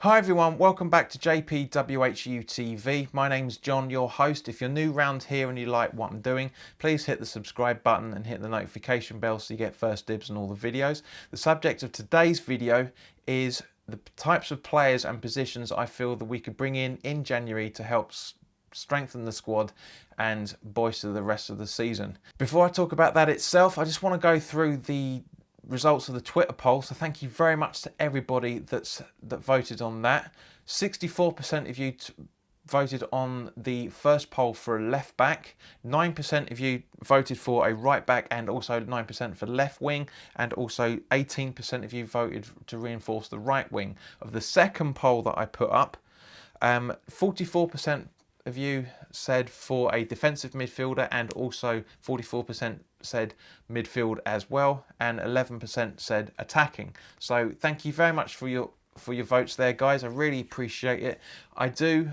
Hi everyone, welcome back to JPWHUTV. My name's John, your host. If you're new round here and you like what I'm doing, please hit the subscribe button and hit the notification bell so you get first dibs on all the videos. The subject of today's video is the types of players and positions I feel that we could bring in January to help strengthen the squad and bolster the rest of the season. Before I talk about that itself, I just want to go through the results of the Twitter poll. So thank you very much to everybody that voted on that. 64% of you voted on the first poll for a left back, 9% of you voted for a right back, and also 9% for left wing, and also 18% of you voted to reinforce the right wing. Of the second poll that I put up, 44% of you said for a defensive midfielder, and also 44% said midfield as well, and 11% said attacking. So thank you very much for your votes there, guys. I really appreciate it. I do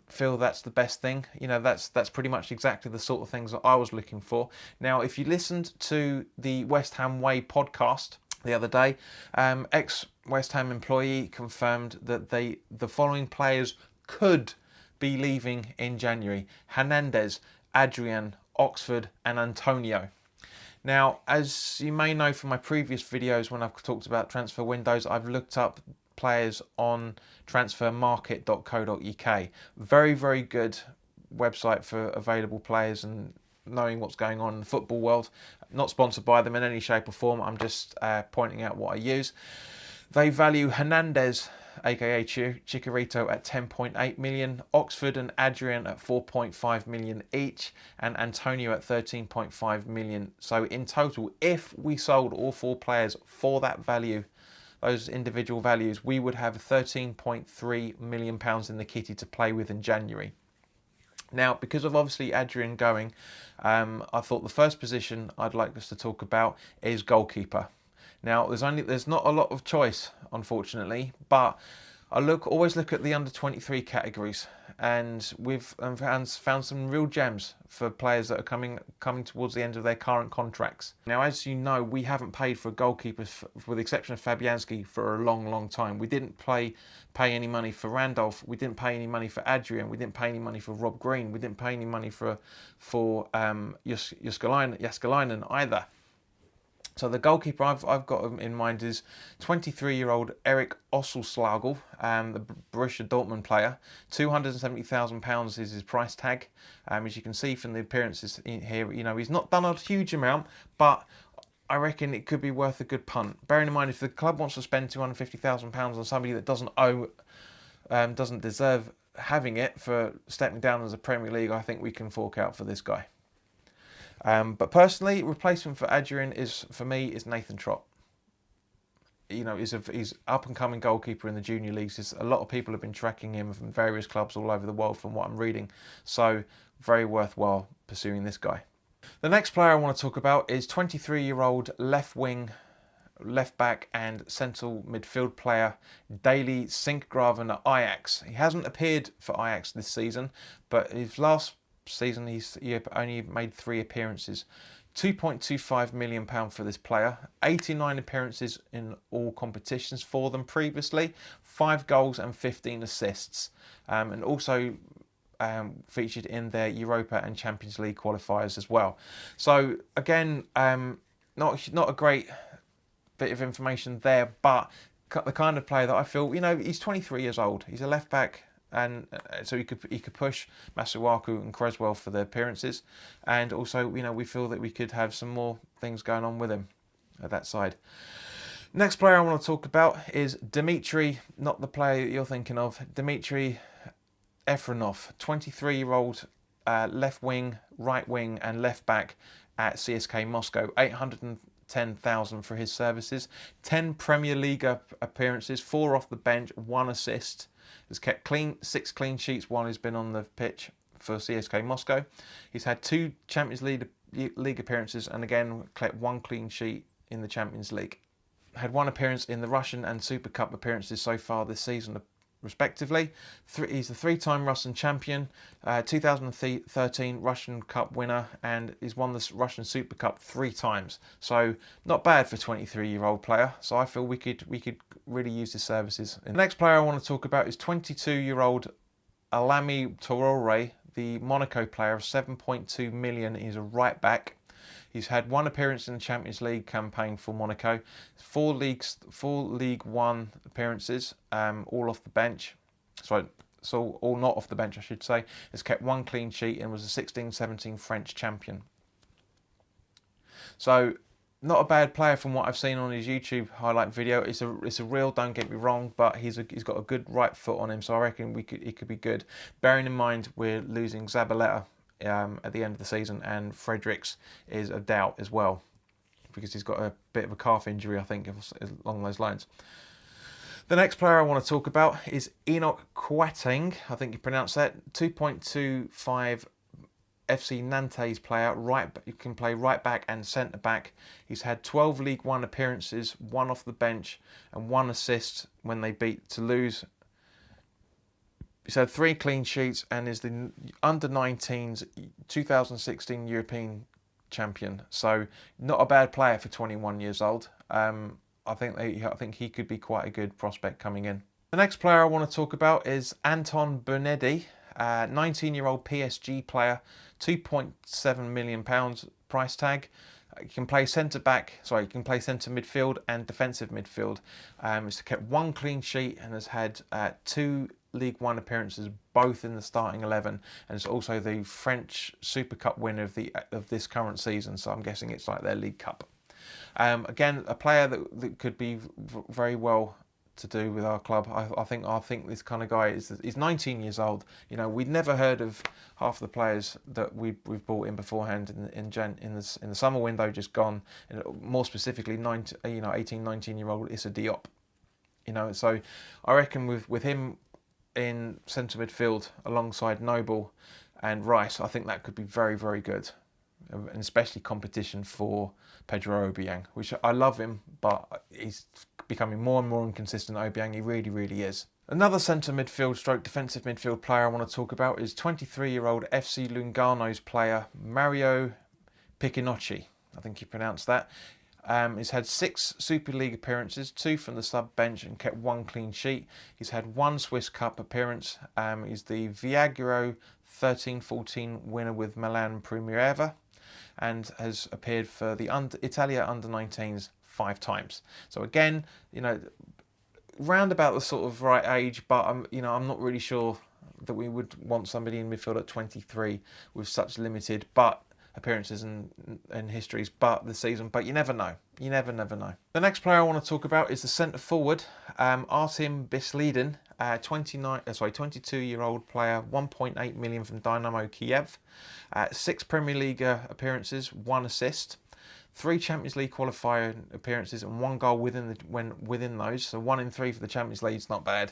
feel that's the best thing. You know, that's pretty much exactly the sort of things that I was looking for. Now, if you listened to the West Ham Way podcast the other day, ex-West Ham employee confirmed that the following players could be leaving in January: Hernandez, Adrian, Oxford and Antonio. Now, as you may know from my previous videos when I've talked about transfer windows, I've looked up players on transfermarket.co.uk. Very, very good website for available players and knowing what's going on in the football world. Not sponsored by them in any shape or form, I'm just pointing out what I use. They value Hernandez, aka Chicharito, at 10.8 million, Oxford and Adrian at 4.5 million each, and Antonio at 13.5 million. So in total, if we sold all four players for that value, those individual values, we would have £13.3 million in the kitty to play with in January. Now, because of obviously Adrian going, I thought the first position I'd like us to talk about is goalkeeper. Now, there's not a lot of choice, unfortunately, but I always look at the under-23 categories, and we've found some real gems for players that are coming towards the end of their current contracts. Now, as you know, we haven't paid for a goalkeeper, with the exception of Fabianski, for a long, long time. We didn't pay any money for Randolph. We didn't pay any money for Adrian. We didn't pay any money for Rob Green. We didn't pay any money for Jääskeläinen either. So the goalkeeper I've got in mind is 23-year-old Erik Oeselslagel, the Borussia Dortmund player. £270,000 is his price tag. As you can see from the appearances in here, you know, he's not done a huge amount, but I reckon it could be worth a good punt. Bearing in mind, if the club wants to spend £250,000 on somebody that doesn't deserve having it for stepping down as a Premier League, I think we can fork out for this guy. But personally, replacement for Adrian is Nathan Trott. You know, he's up and coming goalkeeper in the junior leagues. A lot of people have been tracking him from various clubs all over the world, from what I'm reading. So very worthwhile pursuing this guy. The next player I want to talk about is 23-year-old left wing, left back and central midfield player Daley Sinkgraven at Ajax. He hasn't appeared for Ajax this season, but his last season he only made 3 appearances. £2.25 million for this player, 89 appearances in all competitions for them previously, 5 goals and 15 assists, and also featured in their Europa and Champions League qualifiers as well. So again, not a great bit of information there, but the kind of player that I feel, you know, he's 23 years old, he's a left back, and so he could push Masuaku and Creswell for their appearances, and also, you know, we feel that we could have some more things going on with him at that side. Next player I want to talk about is Dimitri, not the player that you're thinking of, Dimitri Efronov, 23-year-old left wing, right wing and left back at CSK Moscow. 810,000 for his services, 10 Premier League appearances, 4 off the bench, 1 assist. He's kept 6 clean sheets while he's been on the pitch for CSK Moscow. He's had 2 Champions League appearances, and again kept 1 clean sheet in the Champions League. Had 1 appearance in the Russian and Super Cup appearances so far this season. respectively. He's the three-time Russian champion, 2013 Russian Cup winner, and he's won the Russian Super Cup 3 times. So not bad for a 23-year-old player. So I feel we could really use his services. The next player I want to talk about is 22-year-old Alami Traoré, the Monaco player of 7.2 million. He's a right back. He's had 1 appearance in the Champions League campaign for Monaco, 4 League One appearances, all off the bench. So all not off the bench, I should say. Has kept 1 clean sheet and was a 16-17 French champion. So not a bad player from what I've seen on his YouTube highlight video. It's a real, don't get me wrong, but he's got a good right foot on him, so I reckon he could be good. Bearing in mind we're losing Zabaleta at the end of the season, and Fredericks is a doubt as well because he's got a bit of a calf injury, I think, along those lines. The next player I want to talk about is Enoch Kwarteng, I think you pronounce that, 2.25 FC Nantes player. You can play right back and centre back. He's had 12 League One appearances, 1 off the bench and 1 assist when they beat Toulouse. He's had 3 clean sheets and is the under-19s 2016 European champion. So not a bad player for 21 years old. I think he could be quite a good prospect coming in. The next player I want to talk about is Anton Bernedi, 19-year-old PSG player, £2.7 million price tag. He can play centre midfield and defensive midfield. He's kept 1 clean sheet and has had 2 League One appearances, both in the starting 11, and is also the French Super Cup winner of this current season. So I'm guessing it's like their League Cup. Again, a player that could be very well to do with our club. I think this kind of guy he's 19 years old. You know, we'd never heard of half the players that we've brought in beforehand in the summer window just gone. And more specifically, 18, 19-year-old Issa Diop. You know, so I reckon with him in centre midfield alongside Noble and Rice, I think that could be very, very good, and especially competition for Pedro Obiang, which I love him, but he's becoming more and more inconsistent. Obiang, he really, really is. Another centre midfield stroke defensive midfield player I want to talk about is 23-year-old FC Lugano's player Mario Piccinocchi. I think you pronounced that. He's had 6 Super League appearances, 2 from the sub bench, and kept 1 clean sheet. He's had 1 Swiss Cup appearance. He's the Viaggio 13-14 winner with Milan Primavera, and has appeared for the Italia under-19s 5 times. So again, you know, round about the sort of right age, but I'm not really sure that we would want somebody in midfield at 23 with such limited appearances and histories this season, but you never know. You never know. The next player I want to talk about is the centre forward, Artem Bislidin, 22-year-old player, 1.8 million from Dynamo Kiev, 6 Premier League appearances, 1 assist, 3 Champions League qualifying appearances and 1 goal within those. So 1 in 3 for the Champions League is not bad.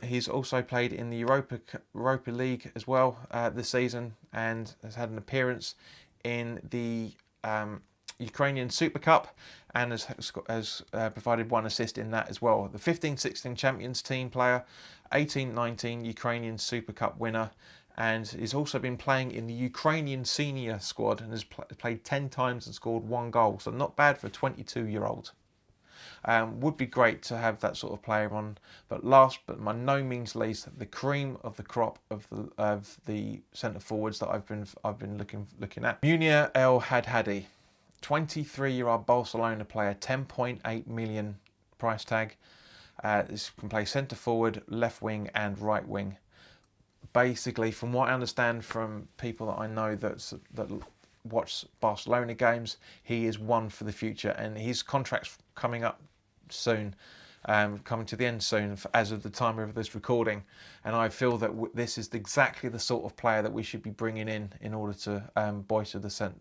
He's also played in the Europa League as well this season, and has had an appearance in the Ukrainian Super Cup, and has provided 1 assist in that as well. The 15-16 Champions team player, 18-19 Ukrainian Super Cup winner, and he's also been playing in the Ukrainian senior squad and has played 10 times and scored 1 goal. So not bad for a 22-year-old. Would be great to have that sort of player on. But last but by no means least, the cream of the crop of the centre forwards that I've been looking at. Munir El Hadhadi, 23-year-old Barcelona player, 10.8 million price tag. This can play centre forward, left wing and right wing. Basically, from what I understand from people that I know that watch Barcelona games, he is one for the future, and his contract's coming up soon, coming to the end soon as of the time of this recording, and I feel that this is exactly the sort of player that we should be bringing in order to bolster the centre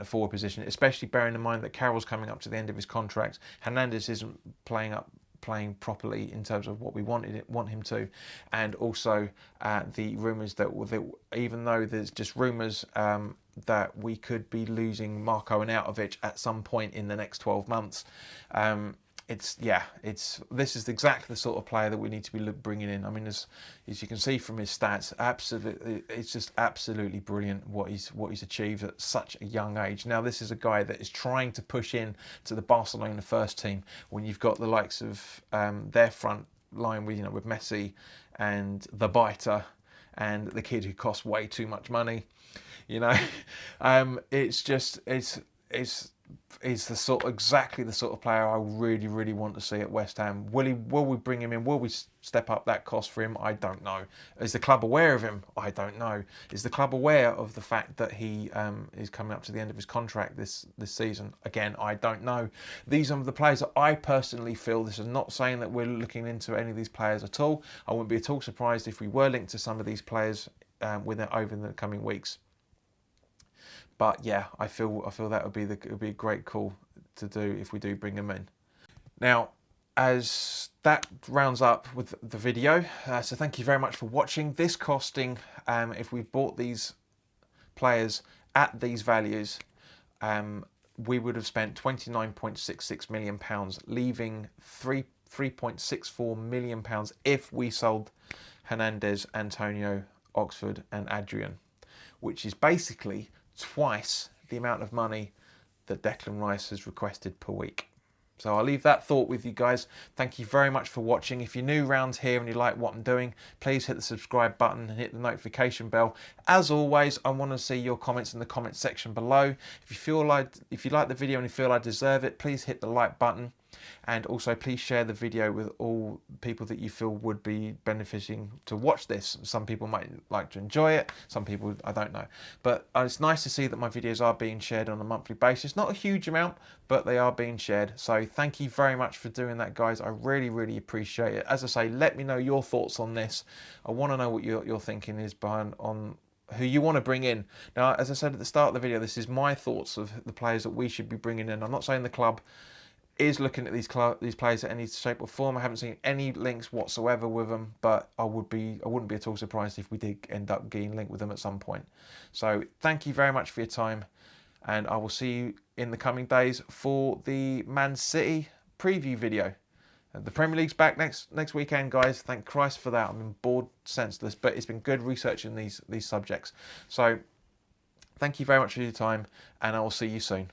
forward position, especially bearing in mind that Carroll's coming up to the end of his contract. Hernandez isn't playing properly in terms of what we want him to, and also the rumours that even though there's just rumours that we could be losing Marko Arnautovic at some point in the next 12 months, this is exactly the sort of player that we need to be bringing in. I mean, as you can see from his stats, absolutely, it's just absolutely brilliant what he's achieved at such a young age. Now, this is a guy that is trying to push in to the Barcelona first team when you've got the likes of their front line with with Messi and the biter and the kid who costs way too much money. It's exactly the sort of player I really want to see at West Ham. Will we bring him in? Will we step up that cost for him? I don't know. Is the club aware of him? I don't know. Is the club aware of the fact that he is coming up to the end of his contract this season? Again, I don't know. These are the players that I personally feel. This is not saying that we're looking into any of these players at all. I wouldn't be at all surprised if we were linked to some of these players over in the coming weeks. But yeah, I feel that would be a great call to do if we do bring them in. Now, as that rounds up with the video, so thank you very much for watching. This costing, if we bought these players at these values, we would have spent £29.66 million, leaving £3.64 million if we sold Hernandez, Antonio, Oxford and Adrian, which is basically twice the amount of money that Declan Rice has requested per week. So I'll leave that thought with you guys. Thank you very much for watching. If you're new around here and you like what I'm doing, please hit the subscribe button and hit the notification bell. As always, I want to see your comments in the comment section below. If you like the video and you feel I deserve it, please hit the like button. And also please share the video with all people that you feel would be benefiting to watch this. Some people might like to enjoy it, some people I don't know. But it's nice to see that my videos are being shared on a monthly basis. Not a huge amount, but they are being shared. So thank you very much for doing that, guys. I really appreciate it. As I say, let me know your thoughts on this. I want to know what your thinking is behind on who you want to bring in. Now, as I said at the start of the video, this is my thoughts of the players that we should be bringing in. I'm not saying the club is looking at these players in any shape or form. I haven't seen any links whatsoever with them, but I wouldn't be at all surprised if we did end up getting linked with them at some point. So thank you very much for your time, and I will see you in the coming days for the Man City preview video. The Premier League's back next weekend, guys. Thank Christ for that. I'm bored senseless, but it's been good researching these subjects. So thank you very much for your time, and I will see you soon.